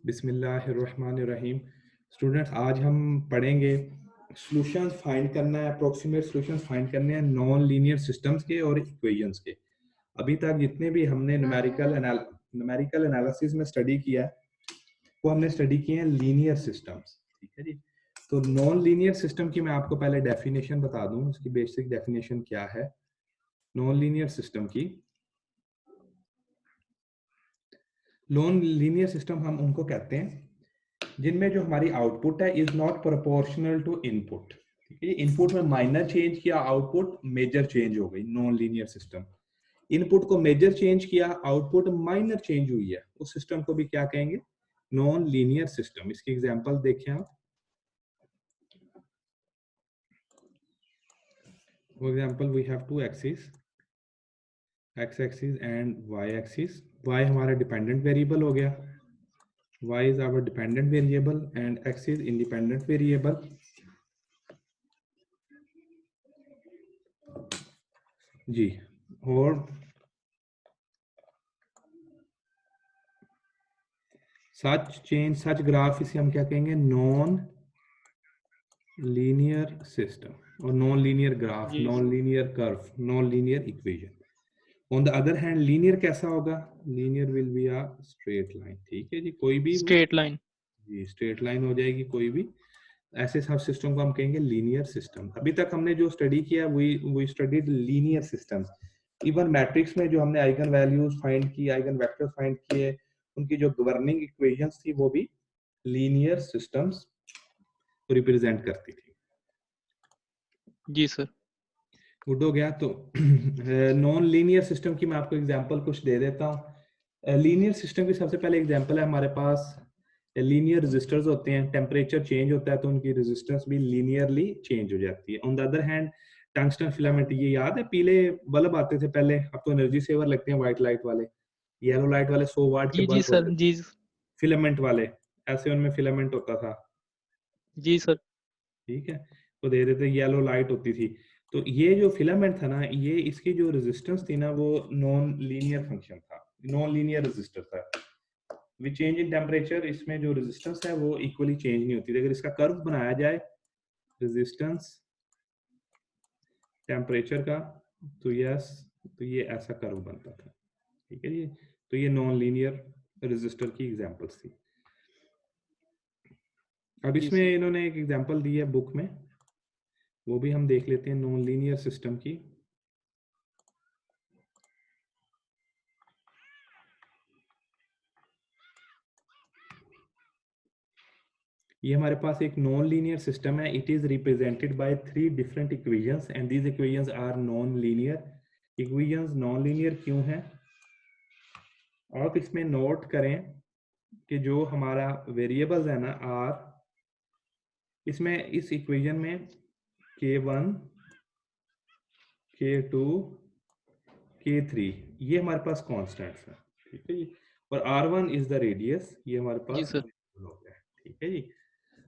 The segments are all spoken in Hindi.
बिस्मिल्लाहिर्रहमानिर्रहीम। स्टूडेंट्स, आज हम पढ़ेंगे सॉल्यूशंस फाइंड करना है, अप्रोक्सीमेट सॉल्यूशंस फाइंड करने हैं नॉन लीनियर सिस्टम्स के और इक्वेशंस के। अभी तक जितने भी हमने न्यूमेरिकल एनालिसिस में स्टडी किया है वो हमने स्टडी किए हैं लीनियर सिस्टम्स। ठीक है जी। तो नॉन लीनियर सिस्टम की मैं आपको पहले डेफिनेशन बता दूं, उसकी बेसिक डेफिनेशन क्या है नॉन लीनियर सिस्टम की। नॉन लीनियर सिस्टम हम उनको कहते हैं जिनमें जो हमारी आउटपुट है is not proportional to input. ठीक है, इनपुट में माइनर चेंज किया, आउटपुट मेजर चेंज हो गई, नॉन लीनियर सिस्टम। इनपुट को मेजर चेंज किया, आउटपुट माइनर चेंज हुई है, उस सिस्टम को भी क्या कहेंगे? Non linear system. इसकी एग्जांपल देखें आप। For example we have two axis, x axis and y axis. Y हमारा डिपेंडेंट वेरिएबल हो गया, y is our dependent variable and x is independent variable. जी, और सच ग्राफ इसे हम क्या कहेंगे? नॉन लीनियर सिस्टम और non linear graph, non linear curve, non linear equation. On the other hand linear कैसा होगा? Linear will be a straight line. ठीक है जी, कोई भी स्ट्रेट लाइन जी स्ट्रेट लाइन हो जाएगी कोई भी। ऐसे सब सिस्टम को हम कहेंगे लीनियर सिस्टम। अभी तक हमने जो स्टडी किया we studied linear systems. Even matrix में जो हमने आइगन वैल्यूज फाइंड की, आइगन वेक्टर फाइंड किए, उनकी जो गवर्निंग इक्वेशंस थी वो भी लीनियर सिस्टम्स को रिप्रेजेंट करती थी। जी सर। गुड हो गया। तो नॉन लीनियर सिस्टम की मैं आपको एग्जांपल कुछ दे देता हूँ। लीनियर सिस्टम की सबसे पहले एग्जांपल है हमारे पास लीनियर रेजिस्टर्स होते हैं। टेम्परेचर चेंज होता है तो उनकी रेजिस्टेंस भी लीनियरली चेंज हो जाती है। On the other hand tungsten filament, ये याद है पीले बल्ब आते थे पहले, अब तो एनर्जी सेवर लगते हैं व्हाइट लाइट वाले, येलो लाइट वाले 100 वाट के जी बल्ब सर। होते थे जी फिलामेंट वाले, ऐसे उनमें फिलामेंट होता था। जी सर। ठीक है, तो दे देते येलो लाइट होती थी। तो ये जो फिलामेंट था ना, ये इसकी जो रेजिस्टेंस थी ना वो नॉन लीनियर फंक्शन था, नॉन लीनियर रेजिस्टर था। विद चेंज इन टेम्परेचर इसमें जो रेजिस्टेंस है वो इक्वली चेंज नहीं होती थी। अगर इसका कर्व बनाया जाए रेजिस्टेंस टेम्परेचर का, तो यस, तो ये ऐसा कर्व बनता था। ठीक है जी, तो ये नॉन लीनियर रेजिस्टर की एग्जांपल्स थी। अब जी इसमें सर। इन्होंने एक एग्जांपल दी है बुक में, वो भी हम देख लेते हैं नॉन लीनियर सिस्टम की। ये हमारे पास एक नॉन लीनियर सिस्टम है। It is represented by 3 different equations and these equations are non linear. Equations non linear क्यों है? आप इसमें नोट करें कि जो हमारा वेरिएबल्स है ना आर, इसमें इस इक्वेशन में k1, k2, k3 ये हमारे पास कांस्टेंट्स हैं। ठीक है जी, और r1 इज द रेडियस, ये हमारे जी पास सर। हो गया। ठीक है जी।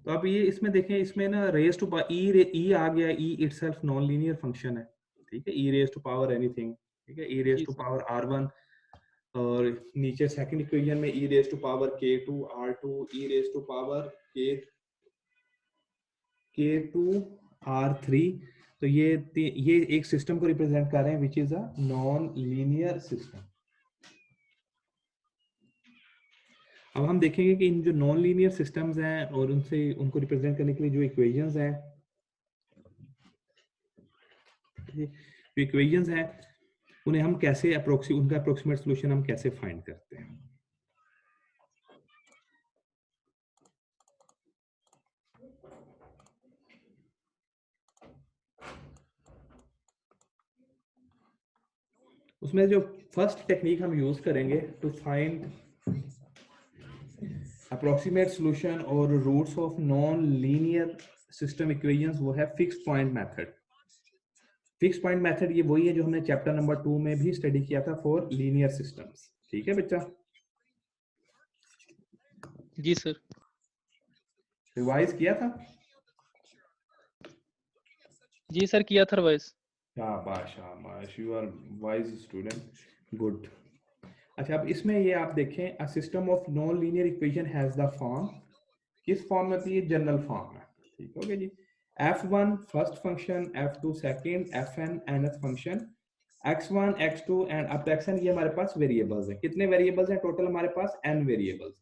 तो अब ये इसमें देखें, इसमें ना रेज टू ई आ गया, e itself non linear function है। ठीक है, e raise to power anything. ठीक है, ई रेज जी टू सर। पावर r1, और नीचे सेकंड इक्वेशन में e raise to power k2 r2, e raise to power k2 r3। तो ये एक सिस्टम को रिप्रेजेंट कर रहे हैं which is a non linear system. अब हम देखेंगे कि इन जो नॉन लीनियर सिस्टम्स हैं और उनसे उनको रिप्रेजेंट करने के लिए जो इक्वेशंस हैं, जो इक्वेशंस हैं उन्हें हम कैसे उनका अप्रोक्सीमेट सॉल्यूशन हम कैसे फाइंड करते हैं। उसमें जो फर्स्ट टेक्निक हम यूज करेंगे टू फाइंड अप्रोक्सीमेट सॉल्यूशन और roots of non linear system equations, वो है fix point method. Fix point method ये वही है जो हमने चैप्टर नंबर 2 में भी स्टडी किया था फॉर लीनियर सिस्टम्स। ठीक है बच्चा, जी सर। रिवाइज किया था? जी सर, किया था रिवाइज। शाबाश शाबाश, you are wise student, good. अच्छा, अब इसमें ये आप देखें, a system of non linear equation has the form, किस फॉर्म में होती है? जनरल फॉर्म में। ठीक हो गया जी। f1 first function, f2 second, fn nth function, x1 x2 and up to xn, ये हमारे पास वेरिएबल्स हैं। कितने वेरिएबल्स हैं टोटल? हमारे पास n variables.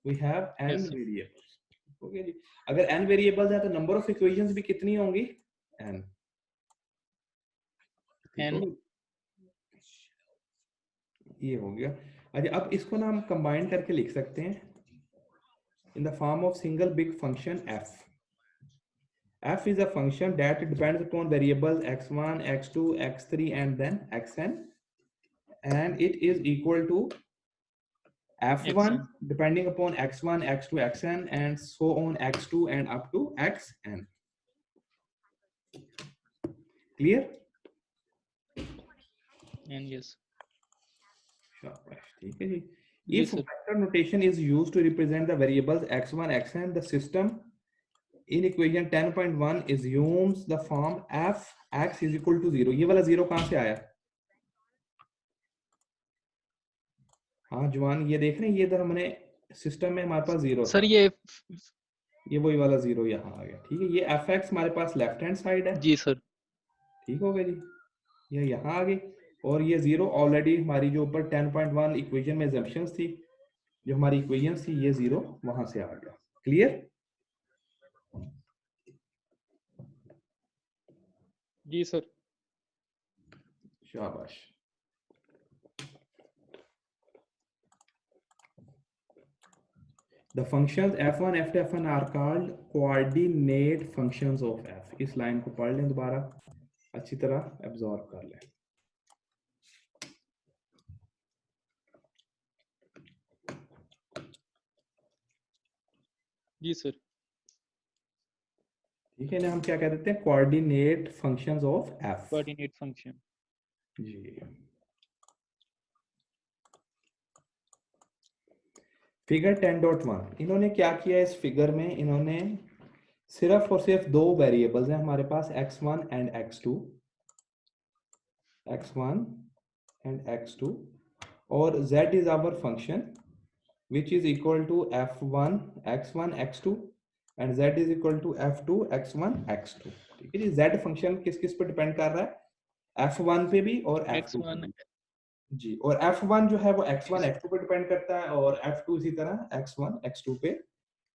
We have n yes sir. Variables. Okay जी। अगर n वेरिएबल्स हैं तो नंबर ऑफ इक्वेशंस भी कितनी होंगी? n। ठीक हो एन। गया? ये हो गया। अच्छा, अब इसको ना हम कंबाइन करके लिख सकते हैं in the form of single big function f. F is a function that depends upon variables x1, x2, x3 and then xn, and it is equal to f1 action. depending upon x1, x2, xn and so on x2 and up to xn. Clear? एन यस। शाबाश, ठीक है जी। जी If sir. vector notation is used to represent the variables x1, xn, the system in equation 10.1 assumes the form f x is equal to 0. ये वाला 0 कहाँ से आया? हाँ जवान, ये देख रहे हैं, ये इधर हमने सिस्टम में हमारे पास 0 सर था, ये ये वही वाला 0 यहाँ आ गया। ठीक है, ये एफ एक्स हमारे पास लेफ्ट हैंड साइड है। जी सर। ठीक हो गया जी, ये यहाँ आ गई। और ये 0 ऑलरेडी हमारी जो ऊपर 10.1 इक्वेशन में assumptions थी, जो हमारी इक्वेशन थी, ये 0 वहां से आ गया। क्लियर? जी सर। शाबाश। The functions f1, f2, fn are called coordinate functions of f. इस लाइन को पढ़ लें दोबारा, अच्छी तरह एब्जॉर्ब कर लें। जी सर। ठीक है ना, हम क्या कह देते हैं? Coordinate functions of f। Coordinate function. जी। फिगर 10.1 इन्होंने क्या किया इस फिगर में? इन्होंने सिर्फ और सिर्फ दो वेरिएबल्स हैं हमारे पास, x1 and x2, x1 and x2, और z is our function which is equal to f1 x1 x2 and z is equal to f2 x1 x2। ठीक है जी। z फंक्शन किस किस पे डिपेंड कर रहा है? f1 पे भी और f2 पे x1। भी जी। और f1 जो है वो जी x1 सर। x2 पे डिपेंड करता है और f2 इसी तरह x1 x2 पे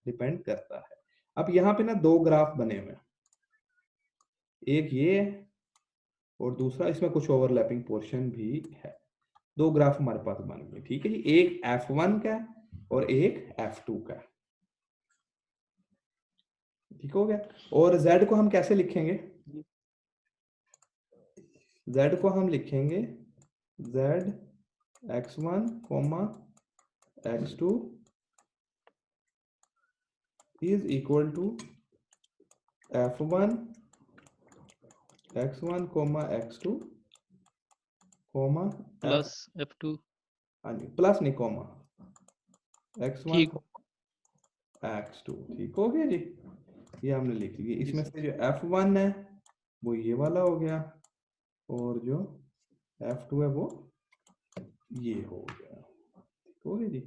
डिपेंड करता है। अब यहाँ पे ना दो ग्राफ बने हुए हैं, एक ये और दूसरा इसमें कुछ ओवरलैपिंग पोर्शन भी है। दो ग्राफ हमारे पास बन गए। ठीक है जी, एक f1 का और एक f2 का। ठीक हो गया। और z को हम कैसे लिखेंगे? z को हम लिखेंगे z x1 x2 is equal to f1 x1 x2 f, plus f2। हाँ जी, प्लस नहीं कॉमा, x1 ठीक। x2। ठीक हो गया जी, ये हमने लिख लिया। जी इसमें सर। से जो f1 है वो ये वाला हो गया और जो f2 है वो ये हो गया। ठीक हो गया जी।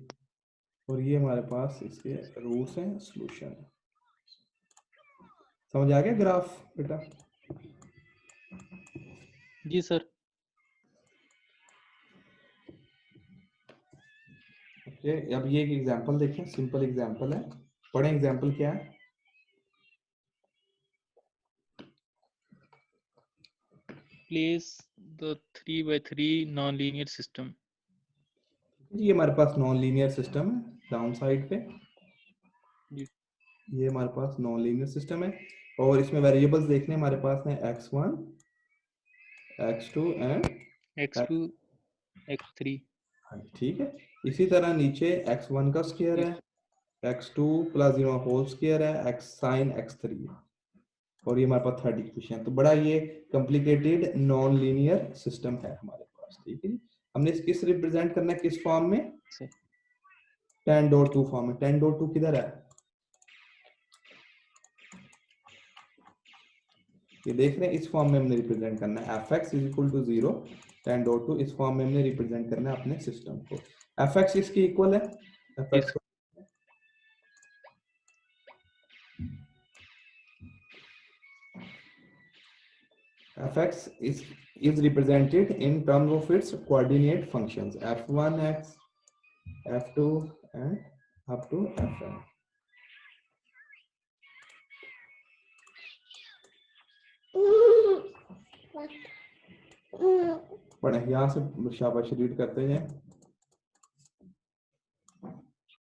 और ये हमारे पास इसके रूट्स हैं, सॉल्यूशन है। समझ आ गया ग्राफ बेटा? जी सर। ओके, अब ये एक एग्जांपल देखें, सिंपल एग्जांपल है। पढ़ें एग्जांपल क्या है? Place the 3x3 non-linear system. ये हमारे पास नॉन लीनियर सिस्टम है डाउन साइड पे। जी। ये हमारे पास नॉन लीनियर सिस्टम है और इसमें वेरिएबल्स देखने हमारे पास हैं x1 x2 and x2 x3। ठीक है। इसी तरह नीचे x1 का स्क्वायर जी है, sir. x2 plus 0 whole square है, x साइन x3 है और ये हमारे पास थर्ड इक्वेशन। तो बड़ा ये कॉम्प्लिकेटेड नॉन लीनियर सिस्टम है हमारे पास। ठीक है जी। हमने किस रिप्रेजेंट करना है, किस फॉर्म में? सर। 10.2 फॉर्म में। 10.2 किधर है? ये देख रहे हैं, इस फॉर्म में हमने रिप्रेजेंट करना है। F x is equal to 0 10.2 इस फॉर्म में हमने रिप्रेजेंट करना है अपने सिस्टम को। fx इसकी इक्वल है, fx fx is represented in terms of its coordinate functions f1x, f2 and up to fn। पढ़े यहाँ से शाबाश रीड करते जाएं।